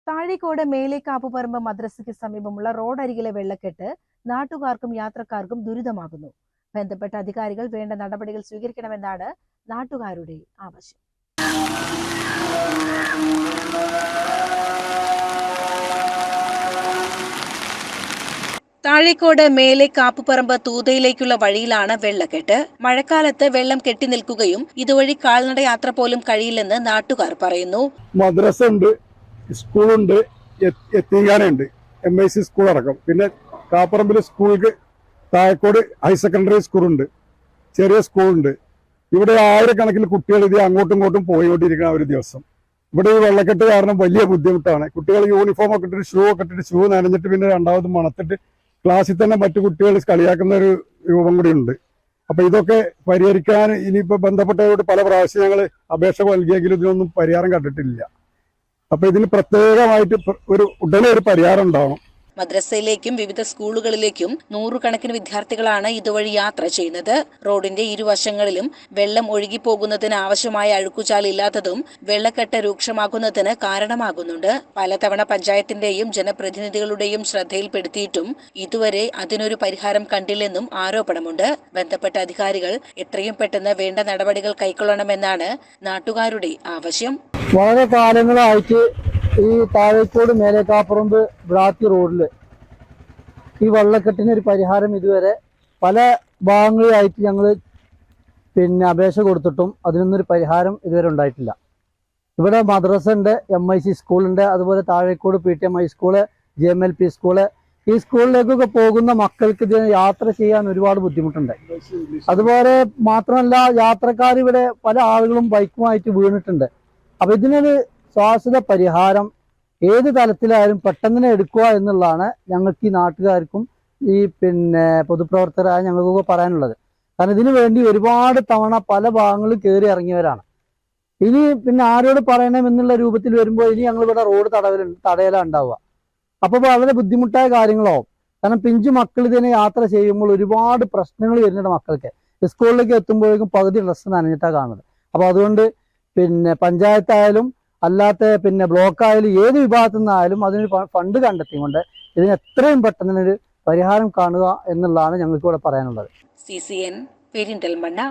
താഴിക്കോട് മേലേക്കാപ്പുപറമ്പ് മദ്രസയ്ക്ക് സമീപമുള്ള റോഡരികിലെ വെള്ളക്കെട്ട് നാട്ടുകാർക്കും യാത്രക്കാർക്കും ദുരിതമാകുന്നു. ബന്ധപ്പെട്ട അധികാരികൾ വേണ്ട നടപടികൾ സ്വീകരിക്കണമെന്നാണ് നാട്ടുകാരുടെ ആവശ്യം. താഴിക്കോട് മേലെ കാപ്പുപറമ്പ് തൂതയിലേക്കുള്ള വഴിയിലാണ് വെള്ളക്കെട്ട്. മഴക്കാലത്ത് വെള്ളം കെട്ടി നിൽക്കുകയും ഇതുവഴി കാൽനട യാത്ര പോലും കഴിയില്ലെന്ന് നാട്ടുകാർ പറയുന്നു. മദ്രസ ഉണ്ട്, സ്കൂളുണ്ട്, എത്തിങ്ങാനുണ്ട്, MIC സ്കൂൾ അടക്കം. പിന്നെ കാപ്പറമ്പിൽ സ്കൂൾക്ക് താഴക്കോട് ഹയർ സെക്കൻഡറി സ്കൂളുണ്ട്, ചെറിയ സ്കൂളുണ്ട്. ഇവിടെ ആയിരക്കണക്കിന് കുട്ടികൾ ഇത് അങ്ങോട്ടും ഇങ്ങോട്ടും പോയിക്കൊണ്ടിരിക്കുന്ന ഒരു ദിവസം. ഇവിടെ ഈ വെള്ളക്കെട്ട് കാരണം വലിയ ബുദ്ധിമുട്ടാണ്. കുട്ടികൾ യൂണിഫോം ഒക്കെ ഇട്ടിട്ട് ഷൂ നനഞ്ഞിട്ട് പിന്നെ രണ്ടാമത് മണത്തിട്ട് ക്ലാസ്സിൽ തന്നെ മറ്റു കുട്ടികൾ കളിയാക്കുന്ന ഒരു രൂപം കൂടി ഉണ്ട്. അപ്പൊ ഇതൊക്കെ പരിഹരിക്കാൻ ഇനിയിപ്പോ ബന്ധപ്പെട്ടവരോട് പല പ്രാവശ്യം ഞങ്ങൾ അപേക്ഷ നൽകിയെങ്കിലും ഇതിനൊന്നും പരിഹാരം കണ്ടിട്ടില്ല. അപ്പൊ ഇതിന് പ്രത്യേകമായിട്ട് ഉടനെ ഒരു പരിഹാരം ഉണ്ടാവണം. മദ്രസയിലേക്കും വിവിധ സ്കൂളുകളിലേക്കും നൂറുകണക്കിന് വിദ്യാർത്ഥികളാണ് ഇതുവഴി യാത്ര ചെയ്യുന്നത്. റോഡിന്റെ ഇരുവശങ്ങളിലും വെള്ളം ഒഴുകിപ്പോകുന്നതിന് ആവശ്യമായ അഴുക്കുചാലില്ലാത്തതും വെള്ളക്കെട്ട് രൂക്ഷമാകുന്നതിന് കാരണമാകുന്നുണ്ട്. പലതവണ പഞ്ചായത്തിന്റെയും ജനപ്രതിനിധികളുടെയും ശ്രദ്ധയിൽപ്പെടുത്തിയിട്ടും ഇതുവരെ അതിനൊരു പരിഹാരം കണ്ടില്ലെന്നും ആരോപണമുണ്ട്. ബന്ധപ്പെട്ട അധികാരികൾ എത്രയും പെട്ടെന്ന് വേണ്ട നടപടികൾ കൈക്കൊള്ളണമെന്നാണ് നാട്ടുകാരുടെ ആവശ്യം. വളരെ കാലങ്ങളായിട്ട് ഈ താഴേക്കോട് മേലേക്കാപ്പുറമ്പ് ബ്രാത്തി റോഡില് ഈ വെള്ളക്കെട്ടിന് ഒരു പരിഹാരം ഇതുവരെ പല ഭാഗങ്ങളിലായിട്ട് ഞങ്ങൾ അപേക്ഷ കൊടുത്തിട്ടും അതിനൊന്നൊരു പരിഹാരം ഇതുവരെ ഉണ്ടായിട്ടില്ല. ഇവിടെ മദ്രസ ഉണ്ട്, MIC സ്കൂളുണ്ട്, അതുപോലെ Thazhekode PTM high school, JMLP school. ഈ സ്കൂളിലേക്കൊക്കെ പോകുന്ന മക്കൾക്ക് ഇതിന് യാത്ര ചെയ്യാൻ ഒരുപാട് ബുദ്ധിമുട്ടുണ്ട്. അതുപോലെ മാത്രമല്ല, യാത്രക്കാർ ഇവിടെ പല ആളുകളും ബൈക്കുമായിട്ട് വീണിട്ടുണ്ട്. അപ്പൊ ഇതിനൊരു ശാശ്വത പരിഹാരം ഏത് തലത്തിലായാലും പെട്ടെന്ന് തന്നെ എടുക്കുക എന്നുള്ളതാണ് ഞങ്ങൾക്ക് ഈ നാട്ടുകാർക്കും ഈ പൊതുപ്രവർത്തകരായ ഞങ്ങൾക്കൊക്കെ പറയാനുള്ളത്. കാരണം ഇതിനു വേണ്ടി ഒരുപാട് തവണ പല ഭാഗങ്ങളിൽ കയറി ഇറങ്ങിയവരാണ്. ഇനി ആരോട് പറയണമെന്നുള്ള രൂപത്തിൽ വരുമ്പോൾ ഇനി ഞങ്ങൾ ഇവിടെ റോഡ് തടയല ഉണ്ടാവുക. അപ്പോൾ വളരെ ബുദ്ധിമുട്ടായ കാര്യങ്ങളാവും. കാരണം പിഞ്ചു മക്കൾ ഇതിനെ യാത്ര ചെയ്യുമ്പോൾ ഒരുപാട് പ്രശ്നങ്ങൾ വരുന്നുണ്ട്. മക്കൾക്ക് സ്കൂളിലേക്ക് എത്തുമ്പോഴേക്കും പകുതി ഡ്രസ്സ് നനഞ്ഞിട്ടാണ് കാണുന്നത്. അപ്പോൾ അതുകൊണ്ട് പഞ്ചായത്തായാലും അല്ലാത്ത ബ്ലോക്ക് ആയാലും ഏത് വിഭാഗത്തു നിന്നായാലും അതിനൊരു ഫണ്ട് കണ്ടെത്തിക്കൊണ്ട് ഇതിന് എത്രയും പെട്ടെന്ന് ഒരു പരിഹാരം കാണുക എന്നുള്ളതാണ് ഞങ്ങൾക്ക് ഇവിടെ പറയാനുള്ളത്. CCN പെരിന്തൽമണ്ണ.